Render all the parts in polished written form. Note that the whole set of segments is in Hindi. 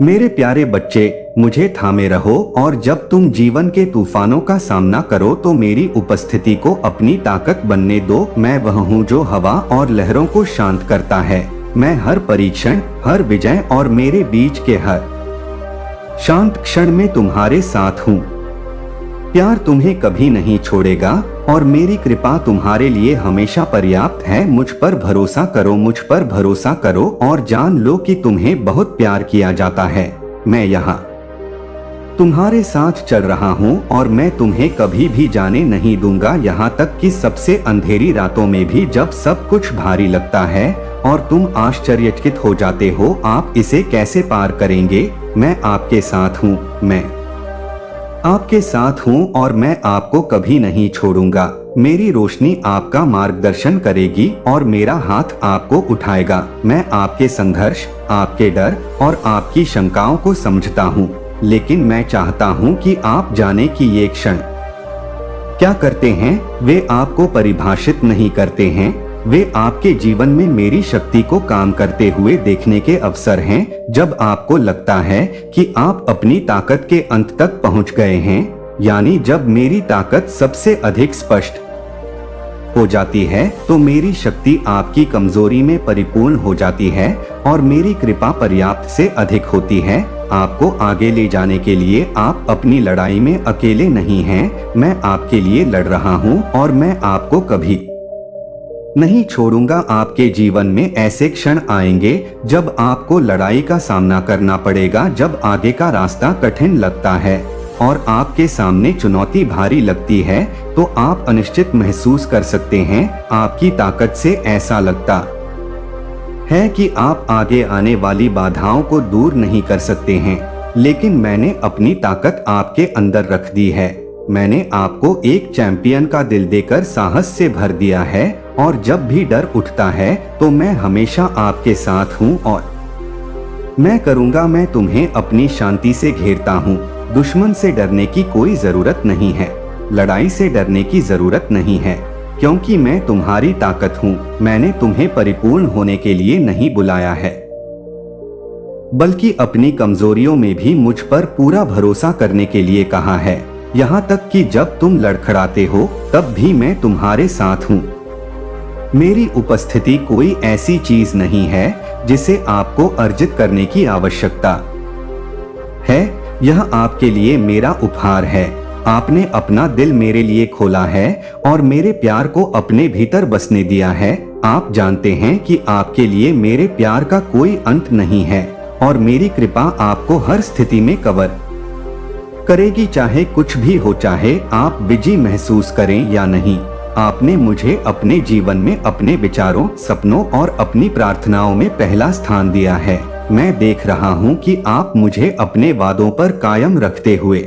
मेरे प्यारे बच्चे, मुझे थामे रहो और जब तुम जीवन के तूफानों का सामना करो तो मेरी उपस्थिति को अपनी ताकत बनने दो। मैं वह हूँ जो हवा और लहरों को शांत करता है। मैं हर परीक्षण, हर विजय और मेरे बीच के हर शांत क्षण में तुम्हारे साथ हूँ। प्यार तुम्हें कभी नहीं छोड़ेगा और मेरी कृपा तुम्हारे लिए हमेशा पर्याप्त है। मुझ पर भरोसा करो, मुझ पर भरोसा करो और जान लो कि तुम्हें बहुत प्यार किया जाता है। मैं यहाँ तुम्हारे साथ चल रहा हूँ और मैं तुम्हें कभी भी जाने नहीं दूंगा, यहाँ तक कि सबसे अंधेरी रातों में भी। जब सब कुछ भारी लगता है और तुम आश्चर्यचकित हो जाते हो, आप इसे कैसे पार करेंगे, मैं आपके साथ हूँ। मैं आपके साथ हूँ और मैं आपको कभी नहीं छोड़ूंगा। मेरी रोशनी आपका मार्गदर्शन करेगी और मेरा हाथ आपको उठाएगा। मैं आपके संघर्ष, आपके डर और आपकी शंकाओं को समझता हूँ, लेकिन मैं चाहता हूँ कि आप जाने कि ये क्षण क्या करते हैं, वे आपको परिभाषित नहीं करते हैं। वे आपके जीवन में मेरी शक्ति को काम करते हुए देखने के अवसर हैं। जब आपको लगता है कि आप अपनी ताकत के अंत तक पहुंच गए हैं, यानी जब मेरी ताकत सबसे अधिक स्पष्ट हो जाती है, तो मेरी शक्ति आपकी कमजोरी में परिपूर्ण हो जाती है और मेरी कृपा पर्याप्त से अधिक होती है आपको आगे ले जाने के लिए। आप अपनी लड़ाई में अकेले नहीं हैं। मैं आपके लिए लड़ रहा हूँ और मैं आपको कभी नहीं छोड़ूंगा। आपके जीवन में ऐसे क्षण आएंगे जब आपको लड़ाई का सामना करना पड़ेगा, जब आगे का रास्ता कठिन लगता है और आपके सामने चुनौती भारी लगती है, तो आप अनिश्चित महसूस कर सकते हैं। आपकी ताकत से ऐसा लगता है कि आप आगे आने वाली बाधाओं को दूर नहीं कर सकते हैं, लेकिन मैंने अपनी ताकत आपके अंदर रख दी है। मैंने आपको एक चैंपियन का दिल देकर साहस से भर दिया है और जब भी डर उठता है तो मैं हमेशा आपके साथ हूँ और मैं करूँगा। मैं तुम्हें अपनी शांति से घेरता हूँ। दुश्मन से डरने की कोई जरूरत नहीं है, लड़ाई से डरने की जरूरत नहीं है, क्योंकि मैं तुम्हारी ताकत हूँ। मैंने तुम्हें परिपूर्ण होने के लिए नहीं बुलाया है, बल्कि अपनी कमजोरियों में भी मुझ पर पूरा भरोसा करने के लिए कहा है। यहाँ तक कि जब तुम लड़खड़ाते हो तब भी मैं तुम्हारे साथ हूँ। मेरी उपस्थिति कोई ऐसी चीज नहीं है जिसे आपको अर्जित करने की आवश्यकता है। यह आपके लिए मेरा उपहार है। आपने अपना दिल मेरे लिए खोला है और मेरे प्यार को अपने भीतर बसने दिया है। आप जानते हैं कि आपके लिए मेरे प्यार का कोई अंत नहीं है और मेरी कृपा आपको हर स्थिति में कवर करेगी, चाहे कुछ भी हो, चाहे आप विजयी महसूस करें या नहीं। आपने मुझे अपने जीवन में अपने विचारों, सपनों और अपनी प्रार्थनाओं में पहला स्थान दिया है। मैं देख रहा हूँ कि आप मुझे अपने वादों पर कायम रखते हुए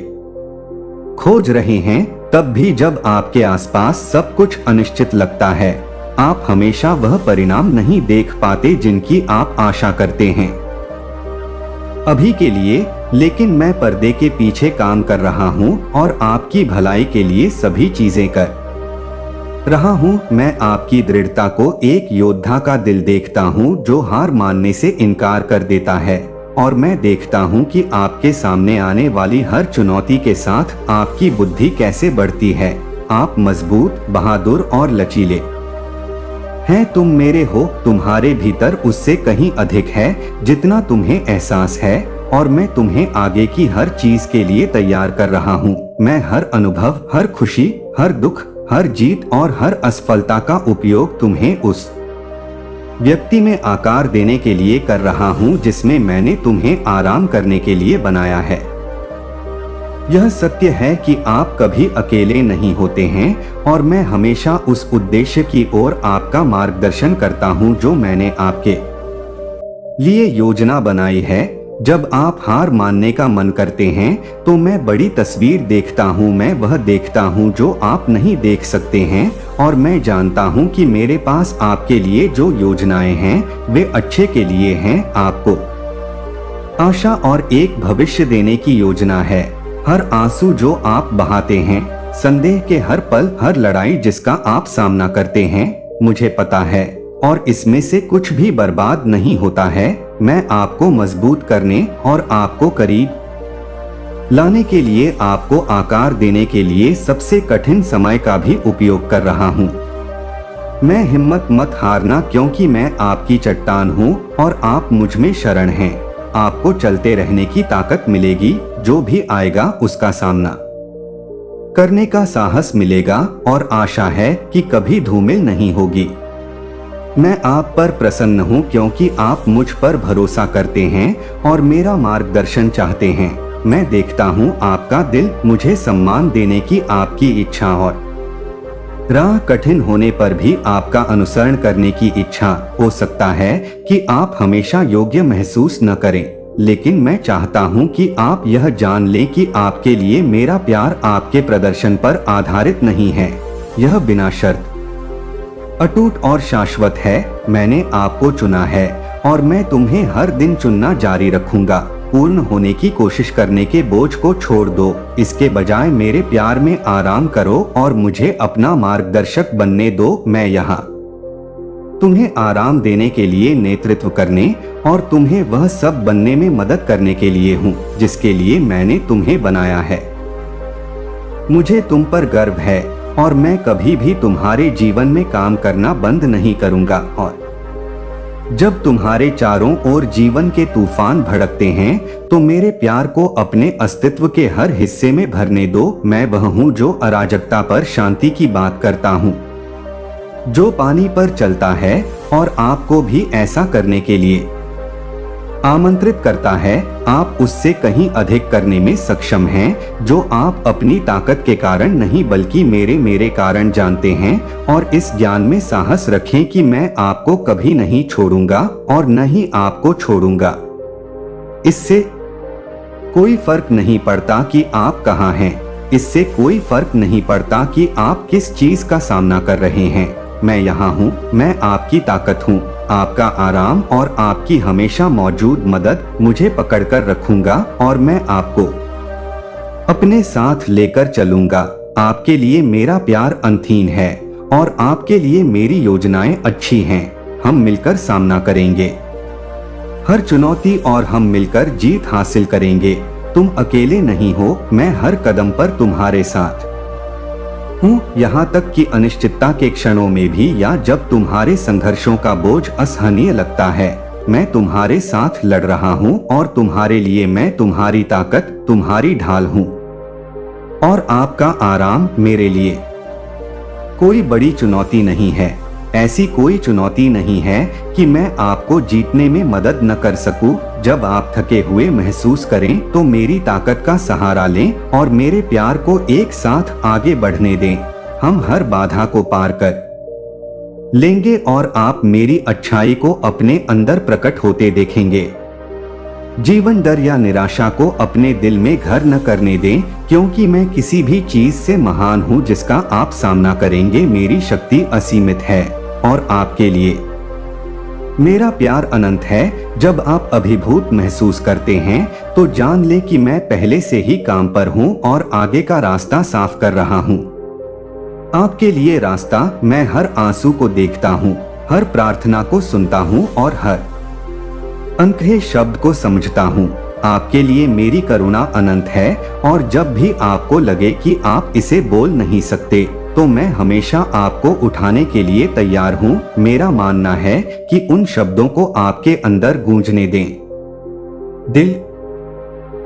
खोज रहे हैं, तब भी जब आपके आसपास सब कुछ अनिश्चित लगता है। आप हमेशा वह परिणाम नहीं देख पाते जिनकी आप आशा करते हैं अभी के लिए, लेकिन मैं पर्दे के पीछे काम कर रहा हूँ और आपकी भलाई के लिए सभी चीजें कर रहा हूँ। मैं आपकी दृढ़ता को एक योद्धा का दिल देखता हूँ जो हार मानने से इनकार कर देता है और मैं देखता हूँ कि आपके सामने आने वाली हर चुनौती के साथ आपकी बुद्धि कैसे बढ़ती है। आप मजबूत, बहादुर और लचीले हैं। तुम मेरे हो, तुम्हारे भीतर उससे कहीं अधिक है जितना तुम्हें एहसास है और मैं तुम्हें आगे की हर चीज के लिए तैयार कर रहा हूँ। मैं हर अनुभव, हर खुशी, हर दुख, हर जीत और हर असफलता का उपयोग तुम्हें उस व्यक्ति में आकार देने के लिए कर रहा हूँ जिसमें मैंने तुम्हें आराम करने के लिए बनाया है। यह सत्य है कि आप कभी अकेले नहीं होते हैं और मैं हमेशा उस उद्देश्य की ओर आपका मार्गदर्शन करता हूँ जो मैंने आपके लिए योजना बनाई है। जब आप हार मानने का मन करते हैं तो मैं बड़ी तस्वीर देखता हूँ। मैं वह देखता हूँ जो आप नहीं देख सकते हैं और मैं जानता हूँ कि मेरे पास आपके लिए जो योजनाएं हैं वे अच्छे के लिए हैं। आपको आशा और एक भविष्य देने की योजना है। हर आंसू जो आप बहाते हैं, संदेह के हर पल, हर लड़ाई जिसका आप सामना करते हैं, मुझे पता है और इसमें से कुछ भी बर्बाद नहीं होता है। मैं आपको मजबूत करने और आपको करीब लाने के लिए, आपको आकार देने के लिए सबसे कठिन समय का भी उपयोग कर रहा हूँ। मैं हिम्मत मत हारना, क्योंकि मैं आपकी चट्टान हूँ और आप मुझ में शरण हैं। आपको चलते रहने की ताकत मिलेगी, जो भी आएगा उसका सामना करने का साहस मिलेगा और आशा है कि कभी धूमिल नहीं होगी। मैं आप पर प्रसन्न हूँ, क्योंकि आप मुझ पर भरोसा करते हैं और मेरा मार्गदर्शन चाहते हैं। मैं देखता हूँ आपका दिल मुझे सम्मान देने की आपकी इच्छा, और राह कठिन होने पर भी आपका अनुसरण करने की इच्छा। हो सकता है कि आप हमेशा योग्य महसूस न करें, लेकिन मैं चाहता हूं कि आप यह जान लें कि आपके लिए मेरा प्यार आपके प्रदर्शन पर आधारित नहीं है। यह बिना शर्त अटूट और शाश्वत है। मैंने आपको चुना है और मैं तुम्हें हर दिन चुनना जारी रखूंगा। पूर्ण होने की कोशिश करने के बोझ को छोड़ दो, इसके बजाय मेरे प्यार में आराम करो और मुझे अपना मार्गदर्शक बनने दो। मैं यहाँ तुम्हें आराम देने के लिए, नेतृत्व करने और तुम्हें वह सब बनने में मदद करने के लिए हूँ जिसके लिए मैंने तुम्हें बनाया है। मुझे तुम पर गर्व है और मैं कभी भी तुम्हारे जीवन में काम करना बंद नहीं करूँगा। और जब तुम्हारे चारों ओर जीवन के तूफान भड़कते हैं, तो मेरे प्यार को अपने अस्तित्व के हर हिस्से में भरने दो। मैं वह हूँ जो अराजकता पर शांति की बात करता हूँ, जो पानी पर चलता है और आपको भी ऐसा करने के लिए आमंत्रित करता है। आप उससे कहीं अधिक करने में सक्षम हैं, जो आप अपनी ताकत के कारण नहीं बल्कि मेरे कारण जानते हैं। और इस ज्ञान में साहस रखें कि मैं आपको कभी नहीं छोड़ूंगा और न ही आपको छोड़ूंगा। इससे कोई फर्क नहीं पड़ता कि आप कहाँ हैं, इससे कोई फर्क नहीं पड़ता कि आप किस चीज का सामना कर रहे हैं। मैं यहाँ हूँ, मैं आपकी ताकत हूँ, आपका आराम और आपकी हमेशा मौजूद मदद। मुझे पकड़कर रखूंगा और मैं आपको अपने साथ लेकर चलूंगा। आपके लिए मेरा प्यार अंतहीन है और आपके लिए मेरी योजनाएं अच्छी हैं। हम मिलकर सामना करेंगे हर चुनौती और हम मिलकर जीत हासिल करेंगे। तुम अकेले नहीं हो, मैं हर कदम पर तुम्हारे साथ हूँ, यहाँ तक कि अनिश्चितता के क्षणों में भी, या जब तुम्हारे संघर्षों का बोझ असहनीय लगता है। मैं तुम्हारे साथ लड़ रहा हूँ और तुम्हारे लिए मैं तुम्हारी ताकत, तुम्हारी ढाल हूँ और आपका आराम मेरे लिए कोई बड़ी चुनौती नहीं है। ऐसी कोई चुनौती नहीं है कि मैं आपको जीतने में मदद न कर सकूं। जब आप थके हुए महसूस करें तो मेरी ताकत का सहारा लें और मेरे प्यार को एक साथ आगे बढ़ने दें। हम हर बाधा को पार कर लेंगे और आप मेरी अच्छाई को अपने अंदर प्रकट होते देखेंगे। जीवन डर या निराशा को अपने दिल में घर न करने दें, क्योंकि मैं किसी भी चीज से महान हूँ जिसका आप सामना करेंगे। मेरी शक्ति असीमित है और आपके लिए मेरा प्यार अनंत है। जब आप अभिभूत महसूस करते हैं तो जान लें कि मैं पहले से ही काम पर हूँ और आगे का रास्ता साफ कर रहा हूँ। आपके लिए रास्ता, मैं हर आंसू को देखता हूँ, हर प्रार्थना को सुनता हूँ और हर अनकहे शब्द को समझता हूँ। आपके लिए मेरी करुणा अनंत है और जब भी आपको लगे कि आप इसे बोल नहीं सकते, तो मैं हमेशा आपको उठाने के लिए तैयार हूँ। मेरा मानना है कि उन शब्दों को आपके अंदर गूंजने दें। दिल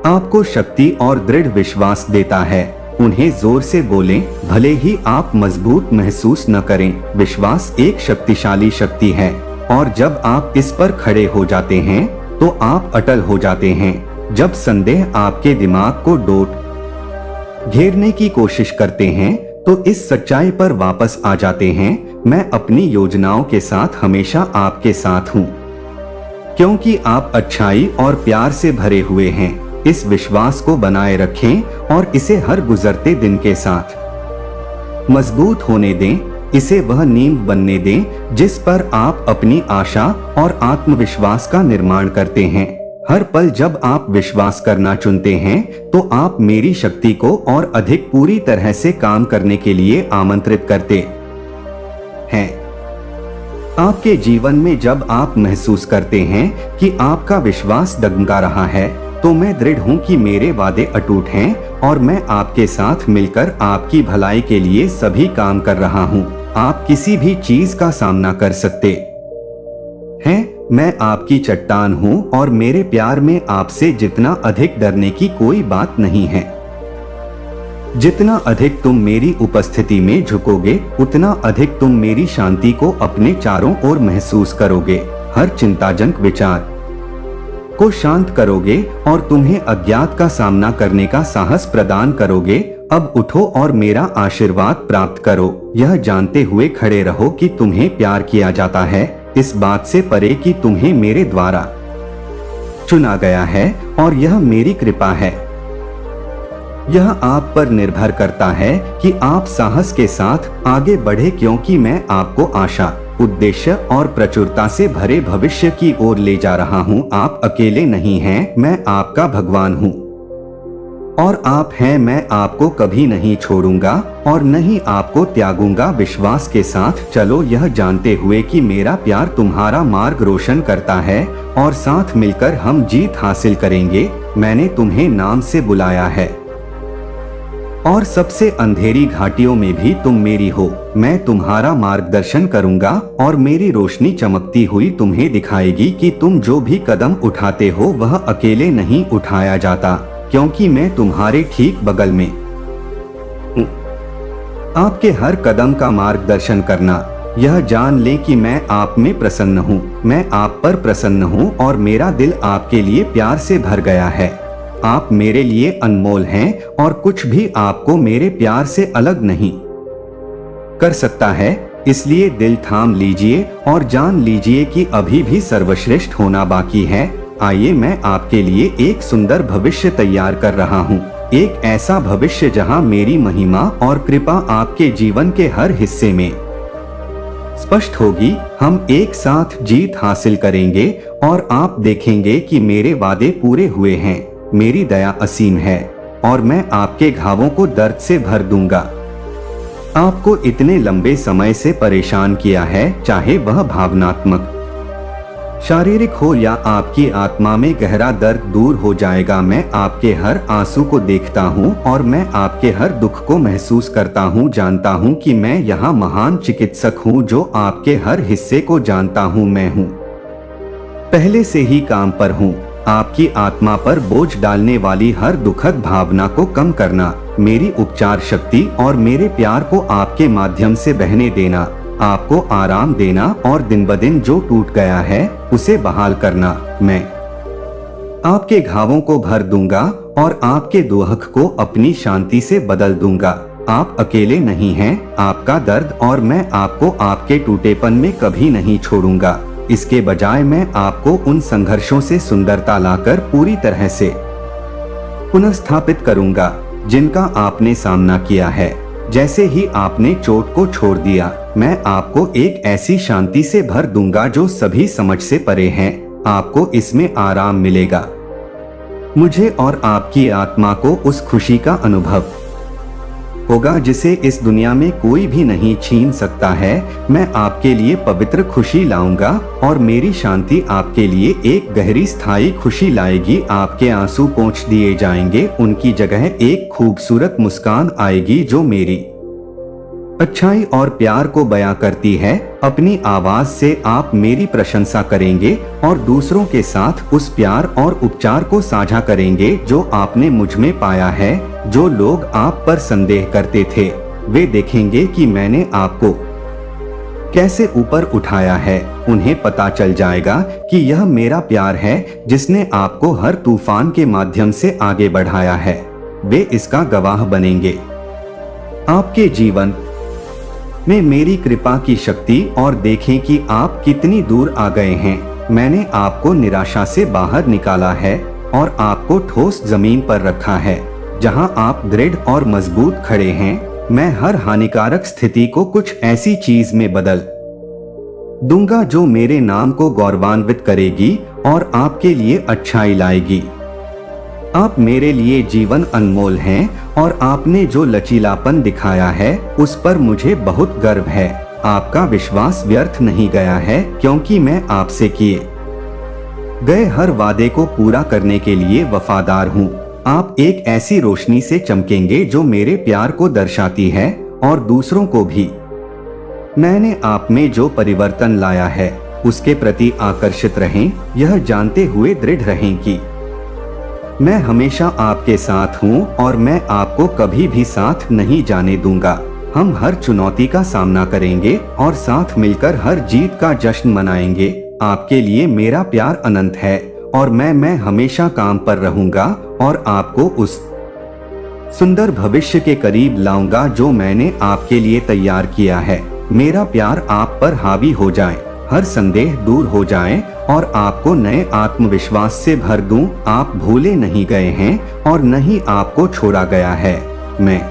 आपको शक्ति और दृढ़ विश्वास देता है। उन्हें जोर से बोलें, भले ही आप मजबूत महसूस न करें। विश्वास एक शक्तिशाली शक्ति है और जब आप इस पर खड़े हो जाते हैं तो आप अटल हो जाते हैं। जब संदेह आपके दिमाग को डोट घेरने की कोशिश करते हैं तो इस सच्चाई पर वापस आ जाते हैं, मैं अपनी योजनाओं के साथ हमेशा आपके साथ हूँ, क्योंकि आप अच्छाई और प्यार से भरे हुए हैं। इस विश्वास को बनाए रखें और इसे हर गुजरते दिन के साथ मजबूत होने दें। इसे वह नींव बनने दें जिस पर आप अपनी आशा और आत्मविश्वास का निर्माण करते हैं। हर पल जब आप विश्वास करना चुनते हैं तो आप मेरी शक्ति को और अधिक पूरी तरह से काम करने के लिए आमंत्रित करते हैं। आपके जीवन में जब आप महसूस करते हैं कि आपका विश्वास डगमगा रहा है, तो मैं दृढ़ हूँ कि मेरे वादे अटूट हैं और मैं आपके साथ मिलकर आपकी भलाई के लिए सभी काम कर रहा हूँ। आप किसी भी चीज का सामना कर सकते हैं। मैं आपकी चट्टान हूँ और मेरे प्यार में आपसे जितना अधिक डरने की कोई बात नहीं है। जितना अधिक तुम मेरी उपस्थिति में झुकोगे, उतना अधिक तुम मेरी शांति को अपने चारों ओर महसूस करोगे। हर चिंताजनक विचार को शांत करोगे और तुम्हें अज्ञात का सामना करने का साहस प्रदान करोगे। अब उठो और मेरा आशीर्वाद प्राप्त करो, यह जानते हुए खड़े रहो कि तुम्हें प्यार किया जाता है, इस बात से परे कि तुम्हें मेरे द्वारा चुना गया है और यह मेरी कृपा है। यह आप पर निर्भर करता है कि आप साहस के साथ आगे बढ़े, क्योंकि मैं आपको आशा, उद्देश्य और प्रचुरता से भरे भविष्य की ओर ले जा रहा हूँ। आप अकेले नहीं हैं, मैं आपका भगवान हूँ और आप हैं। मैं आपको कभी नहीं छोड़ूंगा और न ही आपको त्यागूंगा। विश्वास के साथ चलो, यह जानते हुए कि मेरा प्यार तुम्हारा मार्ग रोशन करता है और साथ मिलकर हम जीत हासिल करेंगे। मैंने तुम्हें नाम से बुलाया है और सबसे अंधेरी घाटियों में भी तुम मेरी हो। मैं तुम्हारा मार्गदर्शन करूंगा और मेरी रोशनी चमकती हुई तुम्हें दिखाएगी कि तुम जो भी कदम उठाते हो वह अकेले नहीं उठाया जाता, क्योंकि मैं तुम्हारे ठीक बगल में हूँ। आपके हर कदम का मार्गदर्शन करना, यह जान ले कि मैं आप में प्रसन्न हूँ। मैं आप पर प्रसन्न हूँ और मेरा दिल आपके लिए प्यार से भर गया है। आप मेरे लिए अनमोल हैं और कुछ भी आपको मेरे प्यार से अलग नहीं कर सकता है। इसलिए दिल थाम लीजिए और जान लीजिए कि अभी भी सर्वश्रेष्ठ होना बाकी है। आइए, मैं आपके लिए एक सुंदर भविष्य तैयार कर रहा हूँ, एक ऐसा भविष्य जहाँ मेरी महिमा और कृपा आपके जीवन के हर हिस्से में स्पष्ट होगी। हम एक साथ जीत हासिल करेंगे और आप देखेंगे कि मेरे वादे पूरे हुए हैं। मेरी दया असीम है और मैं आपके घावों को दर्द से भर दूंगा। आपको इतने लंबे समय से परेशान किया है, चाहे वह भावनात्मक, शारीरिक हो या आपकी आत्मा में गहरा दर्द दूर हो जाएगा। मैं आपके हर आंसू को देखता हूँ और मैं आपके हर दुख को महसूस करता हूँ। जानता हूँ कि मैं यहाँ महान चिकित्सक हूँ जो आपके हर हिस्से को जानता हूँ। मैं हूँ, पहले से ही काम पर हूँ। आपकी आत्मा पर बोझ डालने वाली हर दुखद भावना को कम करना, मेरी उपचार शक्ति और मेरे प्यार को आपके माध्यम से बहने देना, आपको आराम देना और दिन ब दिन जो टूट गया है उसे बहाल करना। मैं आपके घावों को भर दूंगा और आपके दुख को अपनी शांति से बदल दूंगा। आप अकेले नहीं हैं, आपका दर्द और मैं आपको आपके टूटेपन में कभी नहीं छोड़ूंगा। इसके बजाय मैं आपको उन संघर्षों से सुंदरता लाकर पूरी तरह से पुनर्स्थापित करूंगा जिनका आपने सामना किया है। जैसे ही आपने चोट को छोड़ दिया, मैं आपको एक ऐसी शांति से भर दूंगा जो सभी समझ से परे है। आपको इसमें आराम मिलेगा। मुझे और आपकी आत्मा को उस खुशी का अनुभव होगा जिसे इस दुनिया में कोई भी नहीं छीन सकता है। मैं आपके लिए पवित्र खुशी लाऊंगा और मेरी शांति आपके लिए एक गहरी स्थायी खुशी लाएगी। आपके आंसू पोंछ दिए जाएंगे, उनकी जगह एक खूबसूरत मुस्कान आएगी जो मेरी अच्छाई और प्यार को बयां करती है। अपनी आवाज से आप मेरी प्रशंसा करेंगे और दूसरों के साथ उस प्यार और उपचार को साझा करेंगे जो आपने मुझ में पाया है। जो लोग आप पर संदेह करते थे, वे देखेंगे कि मैंने आपको कैसे ऊपर उठाया है। उन्हें पता चल जाएगा कि यह मेरा प्यार है जिसने आपको हर तूफान के माध्यम से आगे बढ़ाया है। वे इसका गवाह बनेंगे। आपके जीवन में मेरी कृपा की शक्ति और देखें कि आप कितनी दूर आ गए हैं। मैंने आपको निराशा से बाहर निकाला है और आपको ठोस जमीन पर रखा है जहां आप दृढ़ और मजबूत खड़े हैं। मैं हर हानिकारक स्थिति को कुछ ऐसी चीज में बदल दूंगा जो मेरे नाम को गौरवान्वित करेगी और आपके लिए अच्छाई लाएगी। आप मेरे लिए जीवन अनमोल हैं और आपने जो लचीलापन दिखाया है उस पर मुझे बहुत गर्व है। आपका विश्वास व्यर्थ नहीं गया है, क्योंकि मैं आपसे किए गए हर वादे को पूरा करने के लिए वफादार हूँ। आप एक ऐसी रोशनी से चमकेंगे जो मेरे प्यार को दर्शाती है और दूसरों को भी। मैंने आप में जो परिवर्तन लाया है उसके प्रति आकर्षित रहें, यह जानते हुए दृढ़ रहें कि मैं हमेशा आपके साथ हूँ और मैं आपको कभी भी साथ नहीं जाने दूंगा। हम हर चुनौती का सामना करेंगे और साथ मिलकर हर जीत का जश्न मनाएंगे। आपके लिए मेरा प्यार अनंत है और मैं हमेशा काम पर रहूंगा और आपको उस सुंदर भविष्य के करीब लाऊंगा जो मैंने आपके लिए तैयार किया है। मेरा प्यार आप पर हावी हो जाए, हर संदेह दूर हो जाए और आपको नए आत्मविश्वास से भर दूं। आप भूले नहीं गए हैं और न ही आपको छोड़ा गया है। मैं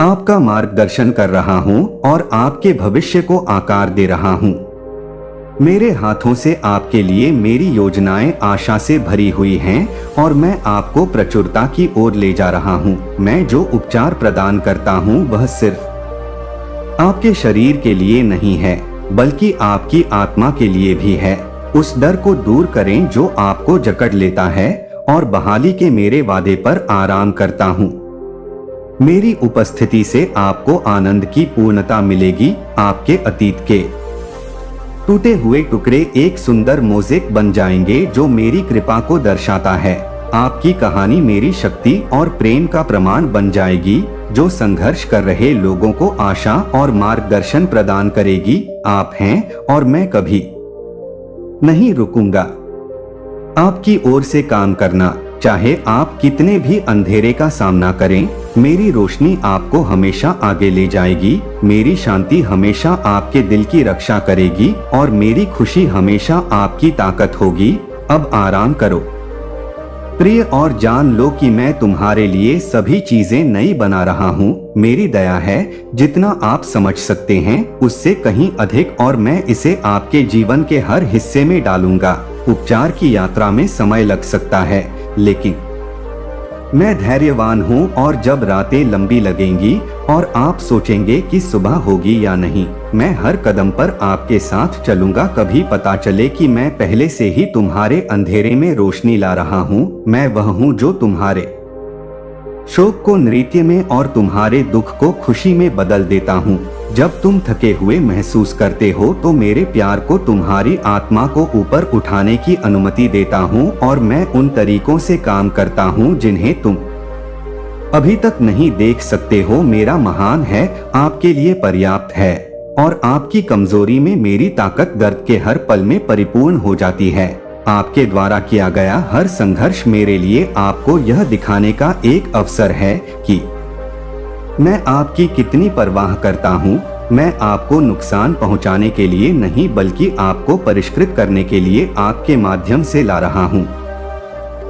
आपका मार्गदर्शन कर रहा हूं और आपके भविष्य को आकार दे रहा हूं। मेरे हाथों से आपके लिए मेरी योजनाएं आशा से भरी हुई हैं और मैं आपको प्रचुरता की ओर ले जा रहा हूं। मैं जो उपचार प्रदान करता हूं वह सिर्फ आपके शरीर के लिए नहीं है, बल्कि आपकी आत्मा के लिए भी है। उस डर को दूर करें जो आपको जकड़ लेता है और बहाली के मेरे वादे पर आराम करता हूं। मेरी उपस्थिति से आपको आनंद की पूर्णता मिलेगी। आपके अतीत के टूटे हुए टुकड़े एक सुंदर मोज़ेक बन जाएंगे जो मेरी कृपा को दर्शाता है। आपकी कहानी मेरी शक्ति और प्रेम का प्रमाण बन जाएगी जो संघर्ष कर रहे लोगों को आशा और मार्गदर्शन प्रदान करेगी। आप हैं और मैं कभी नहीं रुकूंगा आपकी ओर से काम करना, चाहे आप कितने भी अंधेरे का सामना करें। मेरी रोशनी आपको हमेशा आगे ले जाएगी, मेरी शांति हमेशा आपके दिल की रक्षा करेगी और मेरी खुशी हमेशा आपकी ताकत होगी। अब आराम करो प्रिय और जान लो कि मैं तुम्हारे लिए सभी चीजें नई बना रहा हूँ। मेरी दया है जितना आप समझ सकते हैं उससे कहीं अधिक, और मैं इसे आपके जीवन के हर हिस्से में डालूंगा। उपचार की यात्रा में समय लग सकता है, लेकिन मैं धैर्यवान हूँ और जब रातें लंबी लगेंगी और आप सोचेंगे कि सुबह होगी या नहीं, मैं हर कदम पर आपके साथ चलूंगा। कभी पता चले कि मैं पहले से ही तुम्हारे अंधेरे में रोशनी ला रहा हूँ। मैं वह हूँ जो तुम्हारे शोक को नृत्य में और तुम्हारे दुख को खुशी में बदल देता हूँ। जब तुम थके हुए महसूस करते हो तो मेरे प्यार को तुम्हारी आत्मा को ऊपर उठाने की अनुमति देता हूँ और मैं उन तरीकों से काम करता हूँ जिन्हें तुम अभी तक नहीं देख सकते हो। मेरा महान है आपके लिए पर्याप्त है और आपकी कमजोरी में मेरी ताकत दर्द के हर पल में परिपूर्ण हो जाती है। आपके द्वारा किया गया हर संघर्ष मेरे लिए आपको यह दिखाने का एक अवसर है कि मैं आपकी कितनी परवाह करता हूँ। मैं आपको नुकसान पहुँचाने के लिए नहीं, बल्कि आपको परिष्कृत करने के लिए आपके माध्यम से ला रहा हूँ।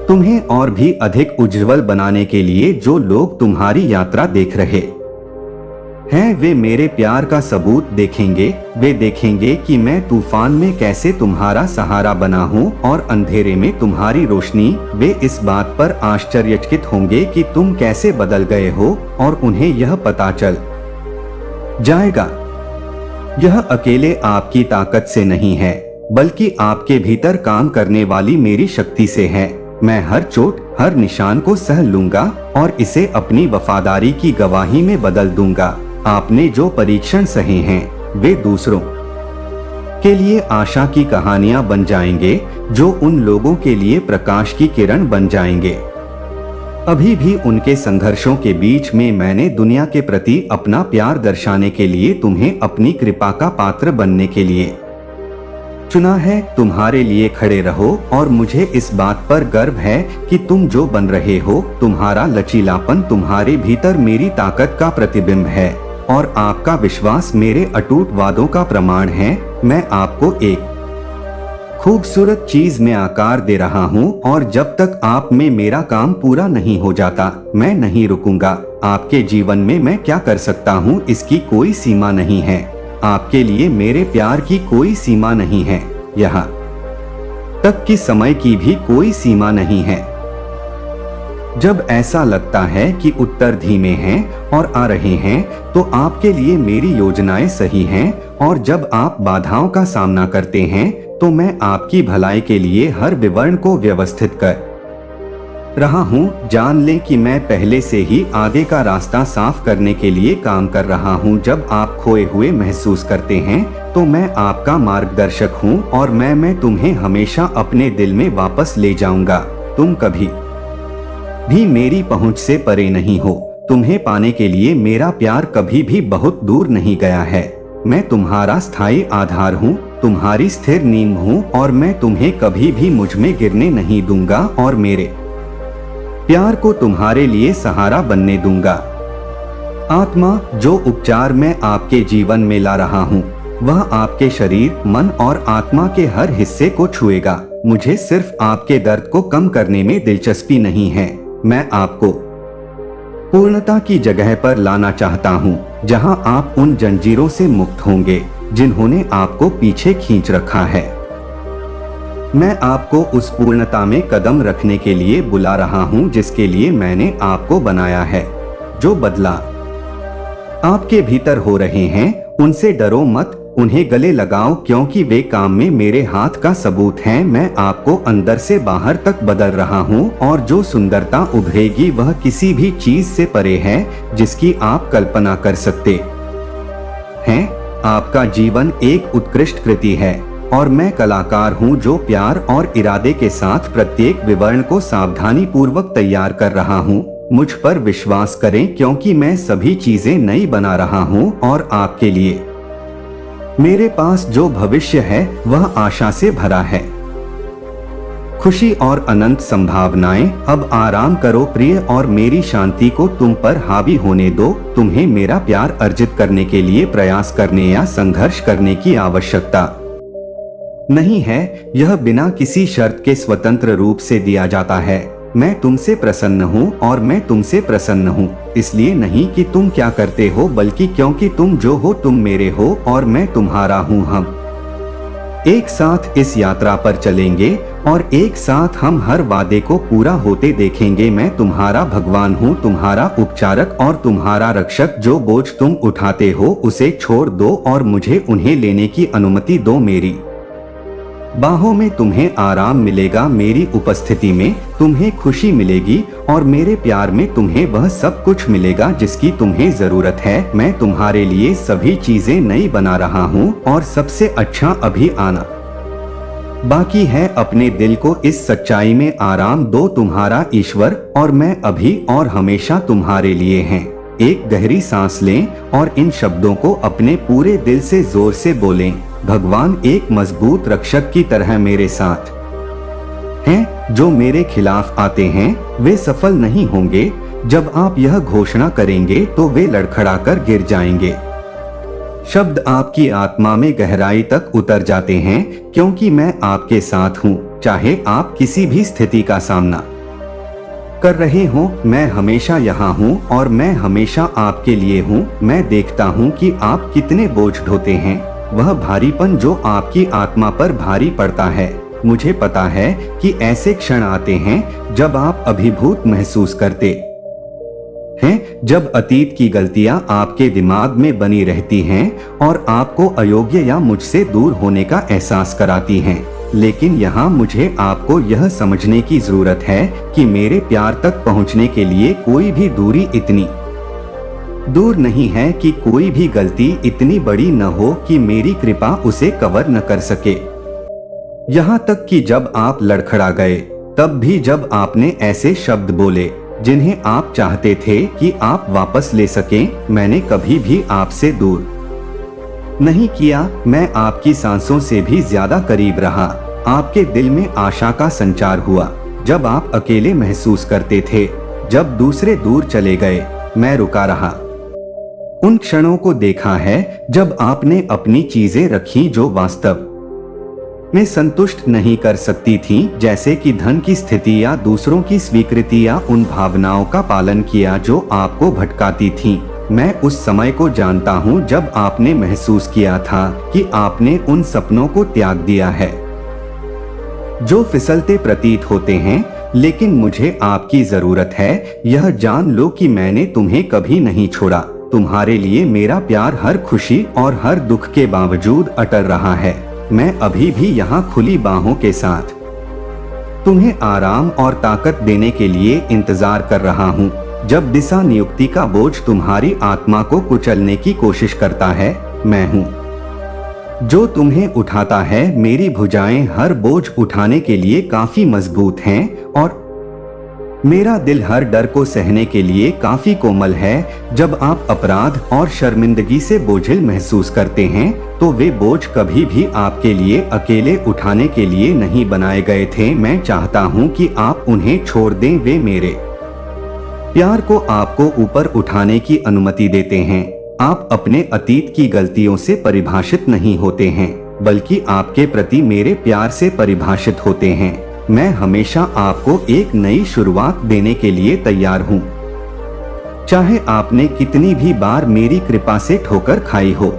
तुम्हें और भी अधिक उज्जवल बनाने के लिए जो लोग तुम्हारी यात्रा देख रहे हैं वे मेरे प्यार का सबूत देखेंगे। वे देखेंगे कि मैं तूफान में कैसे तुम्हारा सहारा बना हूँ और अंधेरे में तुम्हारी रोशनी। वे इस बात पर आश्चर्यचकित होंगे कि तुम कैसे बदल गए हो और उन्हें यह पता चल जाएगा यह अकेले आपकी ताकत से नहीं है, बल्कि आपके भीतर काम करने वाली मेरी शक्ति से है। मैं हर चोट, हर निशान को सह लूंगा और इसे अपनी वफादारी की गवाही में बदल दूंगा। आपने जो परीक्षण सहे हैं वे दूसरों के लिए आशा की कहानियां बन जाएंगे, जो उन लोगों के लिए प्रकाश की किरण बन जाएंगे। अभी भी उनके संघर्षों के बीच में मैंने दुनिया के प्रति अपना प्यार दर्शाने के लिए तुम्हें अपनी कृपा का पात्र बनने के लिए चुना है। तुम्हारे लिए खड़े रहो और मुझे इस बात पर गर्व है कि तुम जो बन रहे हो, तुम्हारा लचीलापन तुम्हारे भीतर मेरी ताकत का प्रतिबिंब है और आपका विश्वास मेरे अटूट वादों का प्रमाण है। मैं आपको एक खूबसूरत चीज में आकार दे रहा हूँ और जब तक आप में मेरा काम पूरा नहीं हो जाता मैं नहीं रुकूंगा। आपके जीवन में मैं क्या कर सकता हूँ इसकी कोई सीमा नहीं है। आपके लिए मेरे प्यार की कोई सीमा नहीं है, यहाँ तक कि समय की भी कोई सीमा नहीं है। जब ऐसा लगता है कि उत्तर धीमे हैं और आ रहे हैं, तो आपके लिए मेरी योजनाएं सही हैं, और जब आप बाधाओं का सामना करते हैं, तो मैं आपकी भलाई के लिए हर विवरण को व्यवस्थित कर रहा हूँ। जान लें कि मैं पहले से ही आगे का रास्ता साफ करने के लिए काम कर रहा हूँ। जब आप खोए हुए महसूस करते हैं, तो मैं आपका मार्गदर्शक हूँ, और मैं तुम्हें हमेशा अपने दिल में वापस ले जाऊंगा। तुम कभी भी मेरी पहुंच से परे नहीं हो। तुम्हें पाने के लिए मेरा प्यार कभी भी बहुत दूर नहीं गया है। मैं तुम्हारा स्थायी आधार हूँ, तुम्हारी स्थिर नींव हूँ, और मैं तुम्हें कभी भी मुझ में गिरने नहीं दूंगा, और मेरे प्यार को तुम्हारे लिए सहारा बनने दूंगा। आत्मा, जो उपचार मैं आपके जीवन में ला रहा हूँ, वह आपके शरीर, मन और आत्मा के हर हिस्से को छुएगा। मुझे सिर्फ आपके दर्द को कम करने में दिलचस्पी नहीं है। मैं आपको पूर्णता की जगह पर लाना चाहता हूँ, जहाँ आप उन जंजीरों से मुक्त होंगे जिन्होंने आपको पीछे खींच रखा है। मैं आपको उस पूर्णता में कदम रखने के लिए बुला रहा हूँ जिसके लिए मैंने आपको बनाया है। जो बदला आपके भीतर हो रहे हैं, उनसे डरो मत, उन्हें गले लगाओ, क्योंकि वे काम में मेरे हाथ का सबूत हैं। मैं आपको अंदर से बाहर तक बदल रहा हूँ, और जो सुंदरता उभरेगी वह किसी भी चीज से परे है जिसकी आप कल्पना कर सकते हैं। आपका जीवन एक उत्कृष्ट कृति है, और मैं कलाकार हूँ जो प्यार और इरादे के साथ प्रत्येक विवरण को सावधानी पूर्वक तैयार कर रहा हूँ। मुझ पर विश्वास करें, क्योंकि मैं सभी चीजें नई बना रहा हूँ, और आपके लिए मेरे पास जो भविष्य है वह आशा से भरा है। खुशी और अनंत संभावनाएं। अब आराम करो प्रिय, और मेरी शांति को तुम पर हावी होने दो। तुम्हें मेरा प्यार अर्जित करने के लिए प्रयास करने या संघर्ष करने की आवश्यकता नहीं है। यह बिना किसी शर्त के स्वतंत्र रूप से दिया जाता है। मैं तुमसे प्रसन्न हूँ, और मैं तुमसे प्रसन्न हूँ, इसलिए नहीं कि तुम क्या करते हो, बल्कि क्योंकि तुम जो हो तुम मेरे हो और मैं तुम्हारा हूँ। हम एक साथ इस यात्रा पर चलेंगे, और एक साथ हम हर वादे को पूरा होते देखेंगे। मैं तुम्हारा भगवान हूँ, तुम्हारा उपचारक और तुम्हारा रक्षक। जो बोझ तुम उठाते हो उसे छोड़ दो, और मुझे उन्हें लेने की अनुमति दो। मेरी बाहों में तुम्हें आराम मिलेगा, मेरी उपस्थिति में तुम्हें खुशी मिलेगी, और मेरे प्यार में तुम्हें वह सब कुछ मिलेगा जिसकी तुम्हें जरूरत है। मैं तुम्हारे लिए सभी चीजें नई बना रहा हूँ, और सबसे अच्छा अभी आना बाकी है। अपने दिल को इस सच्चाई में आराम दो, तुम्हारा ईश्वर और मैं अभी और हमेशा तुम्हारे लिए हैं। एक गहरी सांस लें, और इन शब्दों को अपने पूरे दिल से जोर से बोलें। भगवान एक मजबूत रक्षक की तरह मेरे साथ हैं। जो मेरे खिलाफ आते हैं वे सफल नहीं होंगे। जब आप यह घोषणा करेंगे तो वे लड़खड़ाकर गिर जाएंगे। शब्द आपकी आत्मा में गहराई तक उतर जाते हैं, क्योंकि मैं आपके साथ हूँ। चाहे आप किसी भी स्थिति का सामना कर रहे हो, मैं हमेशा यहाँ हूँ, और मैं हमेशा आपके लिए हूँ। मैं देखता हूँ कि आप कितने बोझ ढोते हैं, वह भारीपन जो आपकी आत्मा पर भारी पड़ता है। मुझे पता है कि ऐसे क्षण आते हैं जब आप अभिभूत महसूस करते हैं, जब अतीत की गलतियां आपके दिमाग में बनी रहती हैं और आपको अयोग्य या मुझसे दूर होने का एहसास कराती हैं। लेकिन यहाँ मुझे आपको यह समझने की जरूरत है कि मेरे प्यार तक पहुँचने के लिए कोई भी दूरी इतनी दूर नहीं है कि कोई भी गलती इतनी बड़ी न हो कि मेरी कृपा उसे कवर न कर सके। यहाँ तक कि जब आप लड़खड़ा गए, तब भी जब आपने ऐसे शब्द बोले जिन्हें आप चाहते थे कि आप वापस ले सकें, मैंने कभी भी आपसे दूर नहीं किया। मैं आपकी सांसों से भी ज्यादा करीब रहा। आपके दिल में आशा का संचार हुआ जब आप अकेले महसूस करते थे। जब दूसरे दूर चले गए, मैं रुका रहा। उन क्षणों को देखा है जब आपने अपनी चीजें रखी जो वास्तव में संतुष्ट नहीं कर सकती थीं, जैसे कि धन की स्थिति या दूसरों की स्वीकृति, या उन भावनाओं का पालन किया जो आपको भटकाती थीं। मैं उस समय को जानता हूँ जब आपने महसूस किया था कि आपने उन सपनों को त्याग दिया है जो फिसलते प्रतीत होते हैं। लेकिन मुझे आपकी जरूरत है, यह जान लो कि मैंने तुम्हें कभी नहीं छोड़ा। तुम्हारे लिए मेरा प्यार हर खुशी और हर दुख के बावजूद अटल रहा है। मैं अभी भी यहाँ खुली बाहों के साथ तुम्हें आराम और ताकत देने के लिए इंतजार कर रहा हूँ। जब दिशा नियुक्ति का बोझ तुम्हारी आत्मा को कुचलने की कोशिश करता है, मैं हूँ जो तुम्हें उठाता है। मेरी भुजाएं हर बोझ उठाने के लिए काफी मजबूत हैं और मेरा दिल हर डर को सहने के लिए काफी कोमल है। जब आप अपराध और शर्मिंदगी से बोझिल महसूस करते हैं, तो वे बोझ कभी भी आपके लिए अकेले उठाने के लिए नहीं बनाए गए थे। मैं चाहता हूं कि आप उन्हें छोड़ दें। वे मेरे प्यार को आपको ऊपर उठाने की अनुमति देते हैं। आप अपने अतीत की गलतियों से परिभाषित नहीं होते हैं, बल्कि आपके प्रति मेरे प्यार से परिभाषित होते हैं। मैं हमेशा आपको एक नई शुरुआत देने के लिए तैयार हूँ, चाहे आपने कितनी भी बार मेरी कृपा से ठोकर खाई हो।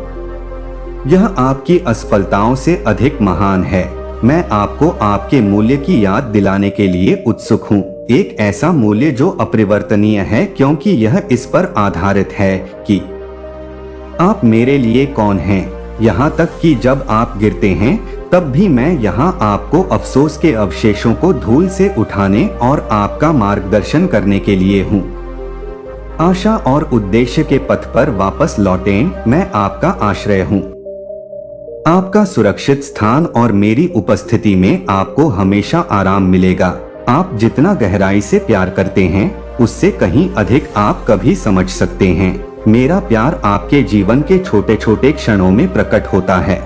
यह आपकी असफलताओं से अधिक महान है। मैं आपको आपके मूल्य की याद दिलाने के लिए उत्सुक हूँ, एक ऐसा मूल्य जो अपरिवर्तनीय है, क्योंकि यह इस पर आधारित है कि आप मेरे लिए कौन हैं। यहाँ तक कि जब आप गिरते हैं, तब भी मैं यहाँ आपको अफसोस के अवशेषों को धूल से उठाने और आपका मार्गदर्शन करने के लिए हूँ। आशा और उद्देश्य के पथ पर वापस लौटें। मैं आपका आश्रय हूँ, आपका सुरक्षित स्थान, और मेरी उपस्थिति में आपको हमेशा आराम मिलेगा। आप जितना गहराई से प्यार करते हैं, उससे कहीं अधिक आप कभी समझ सकते हैं। मेरा प्यार आपके जीवन के छोटे छोटे क्षणों में प्रकट होता है।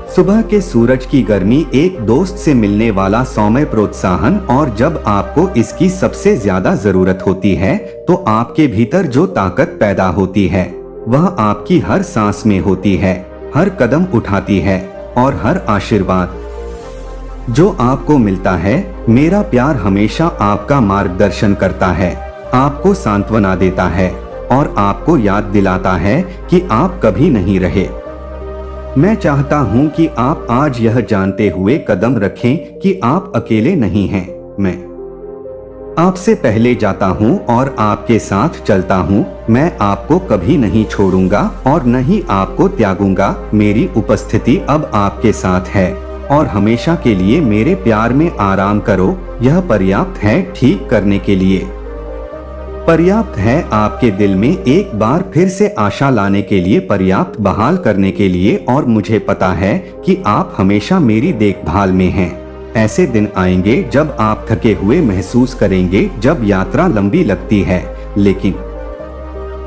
सुबह के सूरज की गर्मी, एक दोस्त से मिलने वाला सौम्य प्रोत्साहन, और जब आपको इसकी सबसे ज्यादा जरूरत होती है, तो आपके भीतर जो ताकत पैदा होती है, वह आपकी हर सांस में होती है, हर कदम उठाती है, और हर आशीर्वाद जो आपको मिलता है। मेरा प्यार हमेशा आपका मार्गदर्शन करता है, आपको सांत्वना देता है, और आपको याद दिलाता है कि आप कभी नहीं रहे। मैं चाहता हूं कि आप आज यह जानते हुए कदम रखें कि आप अकेले नहीं हैं। मैं आपसे पहले जाता हूं और आपके साथ चलता हूं। मैं आपको कभी नहीं छोड़ूंगा और न ही आपको त्यागूंगा। मेरी उपस्थिति अब आपके साथ है, और हमेशा के लिए मेरे प्यार में आराम करो। यह पर्याप्त है ठीक करने के लिए, पर्याप्त है आपके दिल में एक बार फिर से आशा लाने के लिए, पर्याप्त बहाल करने के लिए। और मुझे पता है कि आप हमेशा मेरी देखभाल में हैं। ऐसे दिन आएंगे जब आप थके हुए महसूस करेंगे, जब यात्रा लंबी लगती है, लेकिन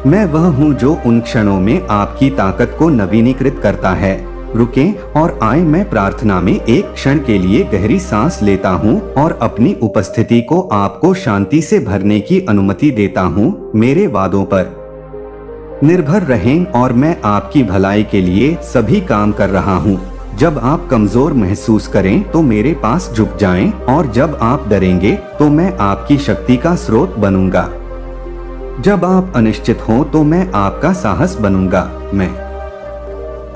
मैं वह हूँ जो उन क्षणों में आपकी ताकत को नवीनीकृत करता है। रुकें और आए। मैं प्रार्थना में एक क्षण के लिए गहरी सांस लेता हूँ और अपनी उपस्थिति को आपको शांति से भरने की अनुमति देता हूँ। मेरे वादों पर निर्भर रहें और मैं आपकी भलाई के लिए सभी काम कर रहा हूँ। जब आप कमजोर महसूस करें तो मेरे पास झुक जाएं, और जब आप डरेंगे तो मैं आपकी शक्ति का स्रोत बनूंगा। जब आप अनिश्चित हों तो मैं आपका साहस बनूंगा। मैं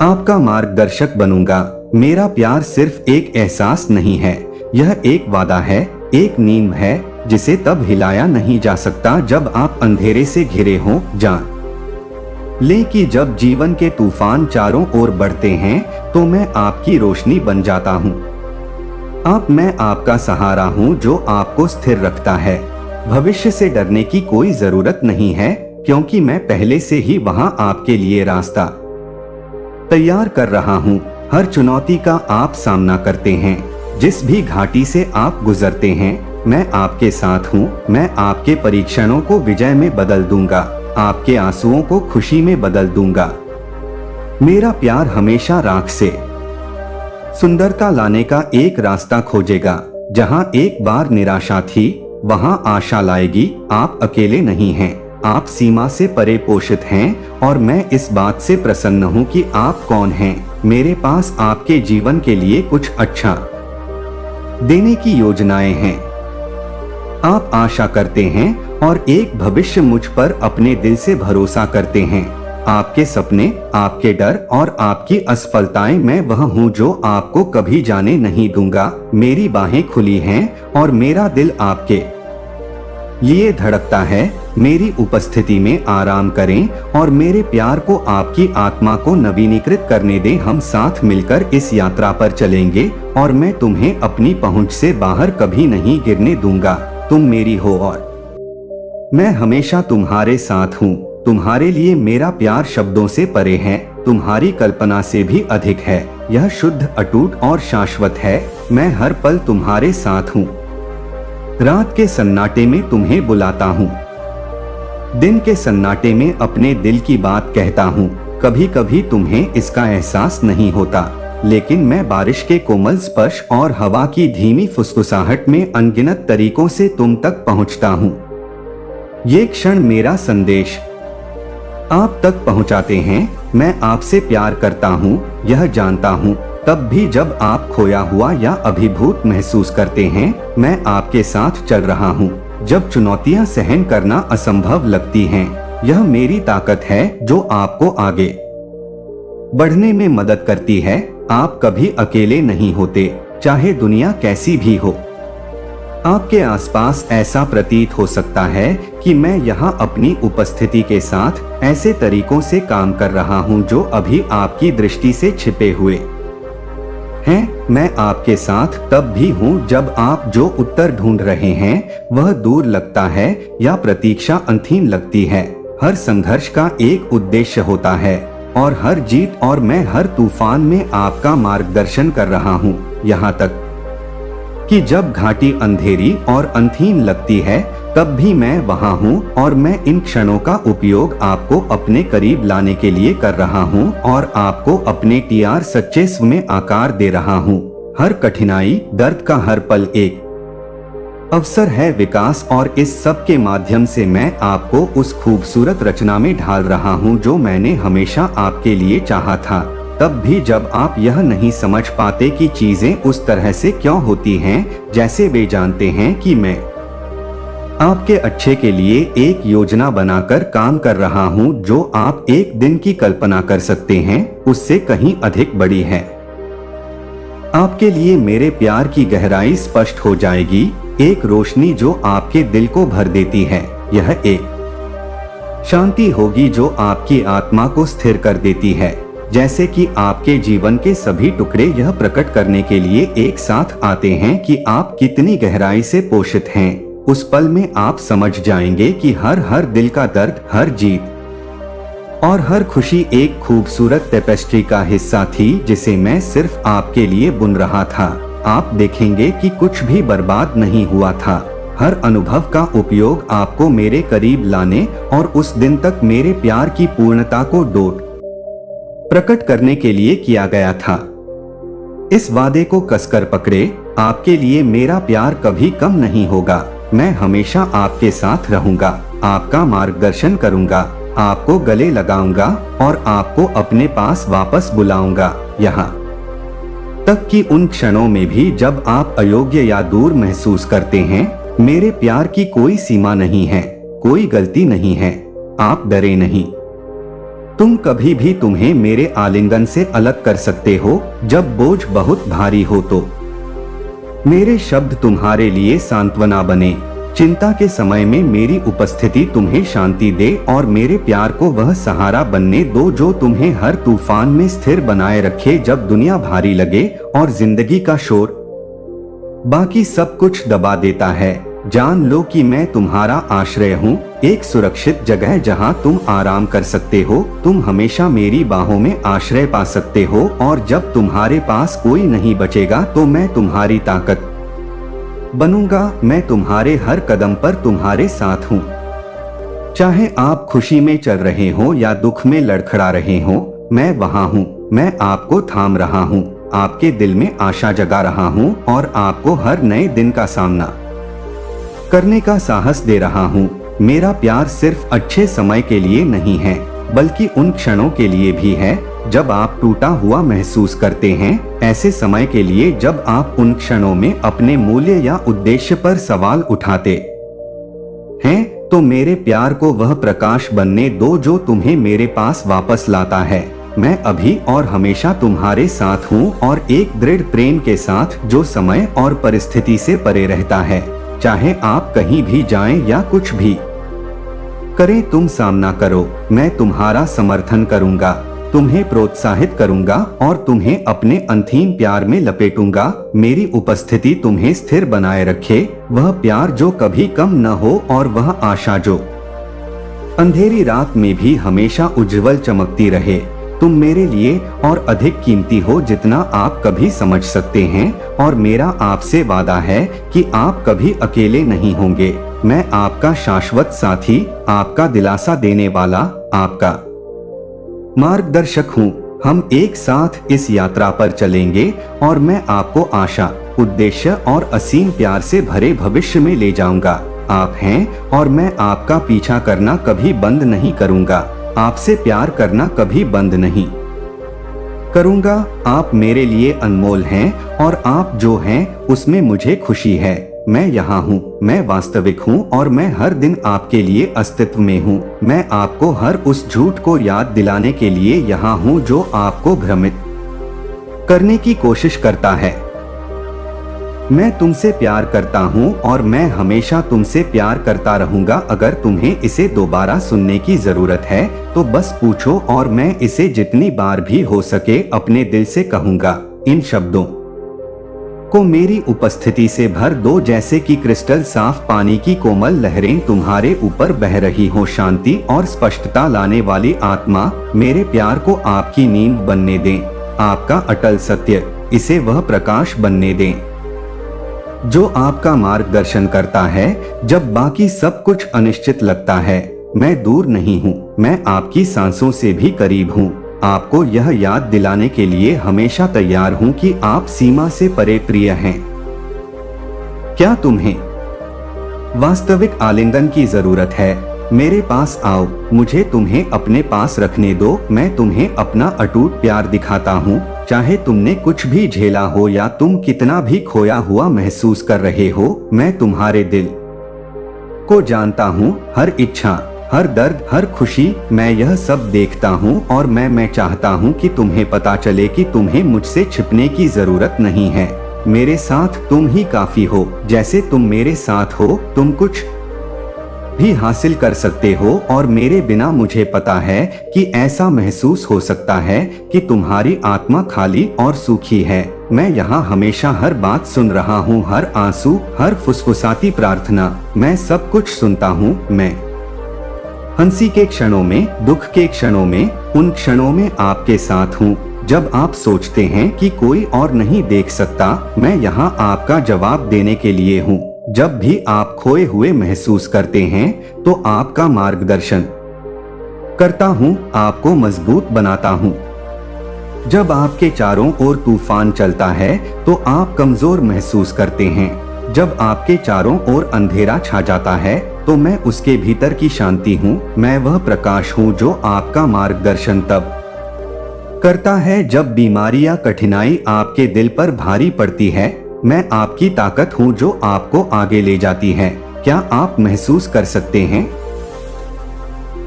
आपका मार्गदर्शक बनूंगा। मेरा प्यार सिर्फ एक एहसास नहीं है, यह एक वादा है, एक नींव है जिसे तब हिलाया नहीं जा सकता जब आप अंधेरे से घिरे हों। जान लें कि जब जीवन के तूफान चारों ओर बढ़ते हैं, तो मैं आपकी रोशनी बन जाता हूँ। मैं आपका सहारा हूँ जो आपको स्थिर रखता है। भविष्य से डरने की कोई जरूरत नहीं है, क्योंकि मैं पहले से ही वहाँ आपके लिए रास्ता तैयार कर रहा हूँ। हर चुनौती का आप सामना करते हैं, जिस भी घाटी से आप गुजरते हैं, मैं आपके साथ हूँ। मैं आपके परीक्षणों को विजय में बदल दूंगा, आपके आंसुओं को खुशी में बदल दूंगा। मेरा प्यार हमेशा राख से सुंदरता लाने का एक रास्ता खोजेगा। जहाँ एक बार निराशा थी, वहाँ आशा लाएगी। आप अकेले नहीं हैं, आप सीमा से परे पोषित हैं, और मैं इस बात से प्रसन्न हूँ कि आप कौन हैं। मेरे पास आपके जीवन के लिए कुछ अच्छा देने की योजनाएं हैं। आप आशा करते हैं और एक भविष्य मुझ पर अपने दिल से भरोसा करते हैं। आपके सपने, आपके डर और आपकी असफलताएं, मैं वह हूँ जो आपको कभी जाने नहीं दूंगा। मेरी बाहें खुली हैं और मेरा दिल आपके लिए धड़कता है। मेरी उपस्थिति में आराम करें और मेरे प्यार को आपकी आत्मा को नवीनीकृत करने दें। हम साथ मिलकर इस यात्रा पर चलेंगे और मैं तुम्हें अपनी पहुंच से बाहर कभी नहीं गिरने दूंगा। तुम मेरी हो और मैं हमेशा तुम्हारे साथ हूँ। तुम्हारे लिए मेरा प्यार शब्दों से परे है, तुम्हारी कल्पना से भी अधिक है। यह शुद्ध, अटूट और शाश्वत है। मैं हर पल तुम्हारे साथ हूँ। रात के सन्नाटे में तुम्हें बुलाता हूँ, दिन के सन्नाटे में अपने दिल की बात कहता हूँ। कभी कभी तुम्हें इसका एहसास नहीं होता, लेकिन मैं बारिश के कोमल स्पर्श और हवा की धीमी फुसफुसाहट में अनगिनत तरीकों से तुम तक पहुँचता हूँ। ये क्षण मेरा संदेश आप तक पहुँचाते हैं। मैं आपसे प्यार करता हूँ, यह जानता हूँ। तब भी जब आप खोया हुआ या अभिभूत महसूस करते हैं, मैं आपके साथ चल रहा हूँ। जब चुनौतियाँ सहन करना असंभव लगती हैं, यह मेरी ताकत है जो आपको आगे बढ़ने में मदद करती है। आप कभी अकेले नहीं होते, चाहे दुनिया कैसी भी हो। आपके आसपास ऐसा प्रतीत हो सकता है कि मैं यहाँ अपनी उपस्थिति के साथ ऐसे तरीकों से काम कर रहा हूँ जो अभी आपकी दृष्टि से छिपे हुए हैं। मैं आपके साथ तब भी हूँ जब आप जो उत्तर ढूंढ रहे हैं वह दूर लगता है या प्रतीक्षा अंतहीन लगती है। हर संघर्ष का एक उद्देश्य होता है और हर जीत और मैं हर तूफान में आपका मार्गदर्शन कर रहा हूँ। यहाँ तक कि जब घाटी अंधेरी और अंतहीन लगती है, तब भी मैं वहाँ हूँ और मैं इन क्षणों का उपयोग आपको अपने करीब लाने के लिए कर रहा हूँ और आपको अपने TR सच्चे स्व में आकार दे रहा हूँ। हर कठिनाई, दर्द का हर पल एक अवसर है विकास और इस सब के माध्यम से मैं आपको उस खूबसूरत रचना में ढाल रहा हूँ जो मैंने हमेशा आपके लिए चाहा था। तब भी जब आप यह नहीं समझ पाते कि चीजें उस तरह से क्यों होती हैं जैसे वे जानते हैं कि मैं आपके अच्छे के लिए एक योजना बनाकर काम कर रहा हूं जो आप एक दिन की कल्पना कर सकते हैं उससे कहीं अधिक बड़ी है। आपके लिए मेरे प्यार की गहराई स्पष्ट हो जाएगी, एक रोशनी जो आपके दिल को भर देती है। यह एक शांति होगी जो आपकी आत्मा को स्थिर कर देती है, जैसे कि आपके जीवन के सभी टुकड़े यह प्रकट करने के लिए एक साथ आते हैं कि आप कितनी गहराई से पोषित हैं। उस पल में आप समझ जाएंगे कि हर दिल का दर्द, हर जीत और हर खुशी एक खूबसूरत टेपेस्ट्री का हिस्सा थी जिसे मैं सिर्फ आपके लिए बुन रहा था। आप देखेंगे कि कुछ भी बर्बाद नहीं हुआ था। हर अनुभव का उपयोग आपको मेरे करीब लाने और उस दिन तक मेरे प्यार की पूर्णता को डोट प्रकट करने के लिए किया गया था। इस वादे को कसकर पकड़े, आपके लिए मेरा प्यार कभी कम नहीं होगा। मैं हमेशा आपके साथ रहूंगा, आपका मार्गदर्शन करूंगा, आपको गले लगाऊंगा और आपको अपने पास वापस बुलाऊंगा, यहाँ तक कि उन क्षणों में भी जब आप अयोग्य या दूर महसूस करते हैं। मेरे प्यार की कोई सीमा नहीं है, कोई गलती नहीं है। आप डरे नहीं, तुम कभी भी तुम्हें मेरे आलिंगन से अलग कर सकते हो जब बोझ बहुत भारी हो तो मेरे शब्द तुम्हारे लिए सांत्वना बने। चिंता के समय में मेरी उपस्थिति तुम्हें शांति दे और मेरे प्यार को वह सहारा बनने दो जो तुम्हें हर तूफान में स्थिर बनाए रखे जब दुनिया भारी लगे और जिंदगी का शोर बाकी सब कुछ दबा देता है। जान लो कि मैं तुम्हारा आश्रय हूँ, एक सुरक्षित जगह जहाँ तुम आराम कर सकते हो। तुम हमेशा मेरी बाहों में आश्रय पा सकते हो और जब तुम्हारे पास कोई नहीं बचेगा तो मैं तुम्हारी ताकत बनूंगा। मैं तुम्हारे हर कदम पर तुम्हारे साथ हूँ। चाहे आप खुशी में चल रहे हो या दुख में लड़खड़ा रहे हो, मैं वहाँ हूँ। मैं आपको थाम रहा हूँ, आपके दिल में आशा जगा रहा हूँ और आपको हर नए दिन का सामना करने का साहस दे रहा हूँ। मेरा प्यार सिर्फ अच्छे समय के लिए नहीं है, बल्कि उन क्षणों के लिए भी है जब आप टूटा हुआ महसूस करते हैं। ऐसे समय के लिए जब आप उन क्षणों में अपने मूल्य या उद्देश्य पर सवाल उठाते हैं। तो मेरे प्यार को वह प्रकाश बनने दो जो तुम्हें मेरे पास वापस लाता है। मैं अभी और हमेशा तुम्हारे साथ हूँ और एक दृढ़ प्रेम के साथ जो समय और परिस्थिति से परे रहता है। चाहे आप कहीं भी जाएं या कुछ भी करें, तुम सामना करो। मैं तुम्हारा समर्थन करूंगा, तुम्हें प्रोत्साहित करूंगा और तुम्हें अपने अंतिम प्यार में लपेटूंगा। मेरी उपस्थिति तुम्हें स्थिर बनाए रखे, वह प्यार जो कभी कम न हो और वह आशा जो अंधेरी रात में भी हमेशा उज्जवल चमकती रहे। तुम मेरे लिए और अधिक कीमती हो जितना आप कभी समझ सकते हैं और मेरा आपसे वादा है कि आप कभी अकेले नहीं होंगे। मैं आपका शाश्वत साथी, आपका दिलासा देने वाला, आपका मार्गदर्शक हूँ। हम एक साथ इस यात्रा पर चलेंगे और मैं आपको आशा, उद्देश्य और असीम प्यार से भरे भविष्य में ले जाऊंगा। आप हैं और मैं आपका पीछा करना कभी बंद नहीं करूंगा। आपसे प्यार करना कभी बंद नहीं करूंगा। आप मेरे लिए अनमोल हैं और आप जो हैं उसमें मुझे खुशी है। मैं यहाँ हूँ, मैं वास्तविक हूँ और मैं हर दिन आपके लिए अस्तित्व में हूँ। मैं आपको हर उस झूठ को याद दिलाने के लिए यहाँ हूँ जो आपको भ्रमित करने की कोशिश करता है। मैं तुमसे प्यार करता हूँ और मैं हमेशा तुमसे प्यार करता रहूंगा। अगर तुम्हें इसे दोबारा सुनने की जरूरत है तो बस पूछो और मैं इसे जितनी बार भी हो सके अपने दिल से कहूंगा। इन शब्दों को मेरी उपस्थिति से भर दो जैसे कि क्रिस्टल साफ पानी की कोमल लहरें तुम्हारे ऊपर बह रही हो। शांति और स्पष्टता लाने वाली आत्मा, मेरे प्यार को आपकी नींव बनने दें। आपका अटल सत्य, इसे वह प्रकाश बनने दें जो आपका मार्गदर्शन करता है जब बाकी सब कुछ अनिश्चित लगता है। मैं दूर नहीं हूँ, मैं आपकी सांसों से भी करीब हूँ। आपको यह याद दिलाने के लिए हमेशा तैयार हूँ कि आप सीमा से परे प्रिय हैं। क्या तुम्हें वास्तविक आलिंगन की जरूरत है? मेरे पास आओ, मुझे तुम्हें अपने पास रखने दो। मैं तुम्हें अपना अटूट प्यार दिखाता हूँ। चाहे तुमने कुछ भी झेला हो या तुम कितना भी खोया हुआ महसूस कर रहे हो, मैं तुम्हारे दिल को जानता हूँ। हर इच्छा, हर दर्द, हर खुशी, मैं यह सब देखता हूँ और मैं चाहता हूँ कि तुम्हें पता चले कि तुम्हें मुझसे छिपने की जरूरत नहीं है। मेरे साथ तुम ही काफी हो। जैसे तुम मेरे साथ हो तुम कुछ भी हासिल कर सकते हो और मेरे बिना मुझे पता है कि ऐसा महसूस हो सकता है कि तुम्हारी आत्मा खाली और सूखी है। मैं यहाँ हमेशा हर बात सुन रहा हूँ, हर आंसू, हर फुसफुसाती प्रार्थना, मैं सब कुछ सुनता हूँ। मैं हंसी के क्षणों में, दुख के क्षणों में, उन क्षणों में आपके साथ हूँ जब आप सोचते हैं कि कोई और नहीं देख सकता। मैं यहाँ आपका जवाब देने के लिए हूँ। जब भी आप खोए हुए महसूस करते हैं तो आपका मार्गदर्शन करता हूँ, आपको मजबूत बनाता हूँ। जब आपके चारों ओर तूफान चलता है तो आप कमजोर महसूस करते हैं। जब आपके चारों ओर अंधेरा छा जाता है तो मैं उसके भीतर की शांति हूँ। मैं वह प्रकाश हूँ जो आपका मार्गदर्शन तब करता है जब बीमारी या कठिनाई आपके दिल पर भारी पड़ती है। मैं आपकी ताकत हूँ जो आपको आगे ले जाती है। क्या आप महसूस कर सकते हैं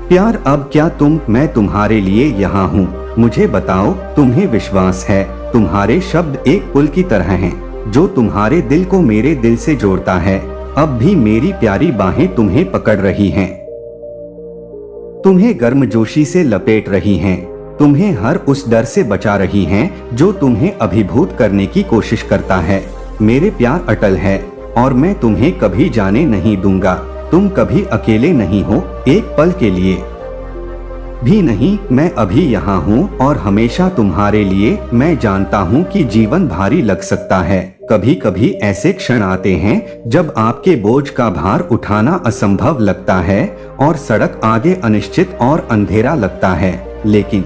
प्यार? अब क्या मैं तुम्हारे लिए यहाँ हूँ। मुझे बताओ, तुम्हें विश्वास है? तुम्हारे शब्द एक पुल की तरह हैं जो तुम्हारे दिल को मेरे दिल से जोड़ता है। अब भी मेरी प्यारी बाहें तुम्हें पकड़ रही हैं, तुम्हें गर्मजोशी से लपेट रही हैं, तुम्हें हर उस डर से बचा रही हैं जो तुम्हें अभिभूत करने की कोशिश करता है। मेरे प्यार अटल है और मैं तुम्हें कभी जाने नहीं दूंगा। तुम कभी अकेले नहीं हो, एक पल के लिए भी नहीं। मैं अभी यहाँ हूँ और हमेशा तुम्हारे लिए। मैं जानता हूँ कि जीवन भारी लग सकता है। कभी कभी ऐसे क्षण आते हैं जब आपके बोझ का भार उठाना असंभव लगता है और सड़क आगे अनिश्चित और अंधेरा लगता है। लेकिन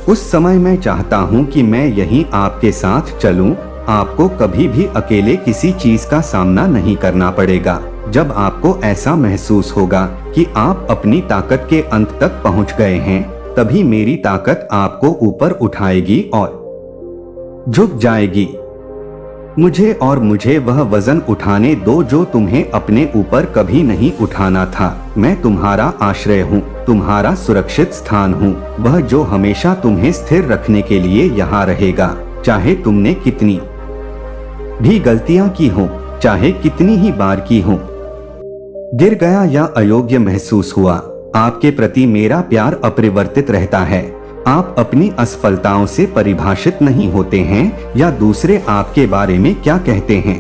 उस समय मैं चाहता हूँ कि मैं यहीं आपके साथ चलूं। आपको कभी भी अकेले किसी चीज का सामना नहीं करना पड़ेगा। जब आपको ऐसा महसूस होगा कि आप अपनी ताकत के अंत तक पहुंच गए हैं, तभी मेरी ताकत आपको ऊपर उठाएगी और झुक जाएगी। मुझे वह वजन उठाने दो जो तुम्हें अपने ऊपर कभी नहीं उठाना था। मैं तुम्हारा आश्रय हूँ, तुम्हारा सुरक्षित स्थान हूँ, वह जो हमेशा तुम्हें स्थिर रखने के लिए यहाँ रहेगा, चाहे तुमने कितनी भी गलतियाँ की हो, चाहे कितनी ही बार की हो। गिर गया या अयोग्य महसूस हुआ, आपके प्रति मेरा प्यार अपरिवर्तित रहता है। आप अपनी असफलताओं से परिभाषित नहीं होते हैं या दूसरे आपके बारे में क्या कहते हैं।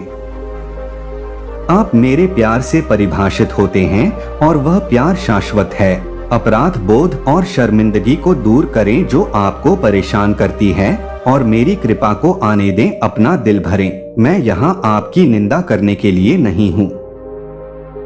आप मेरे प्यार से परिभाषित होते हैं और वह प्यार शाश्वत है। अपराध बोध और शर्मिंदगी को दूर करें जो आपको परेशान करती है और मेरी कृपा को आने दें, अपना दिल भरें। मैं यहाँ आपकी निंदा करने के लिए नहीं हूँ,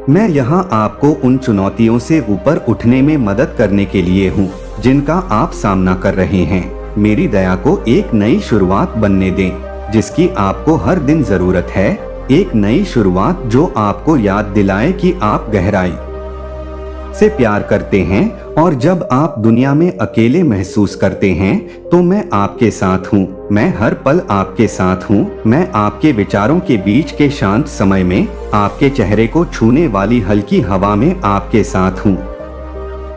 मैं यहाँ आपको उन चुनौतियों से ऊपर उठने में मदद करने के लिए हूँ जिनका आप सामना कर रहे हैं। मेरी दया को एक नई शुरुआत बनने दें जिसकी आपको हर दिन जरूरत है। एक नई शुरुआत जो आपको याद दिलाए कि आप गहराई से प्यार करते हैं और जब आप दुनिया में अकेले महसूस करते हैं तो मैं आपके साथ हूँ। मैं हर पल आपके साथ हूँ। मैं आपके विचारों के बीच के शांत समय में, आपके चेहरे को छूने वाली हल्की हवा में आपके साथ हूँ।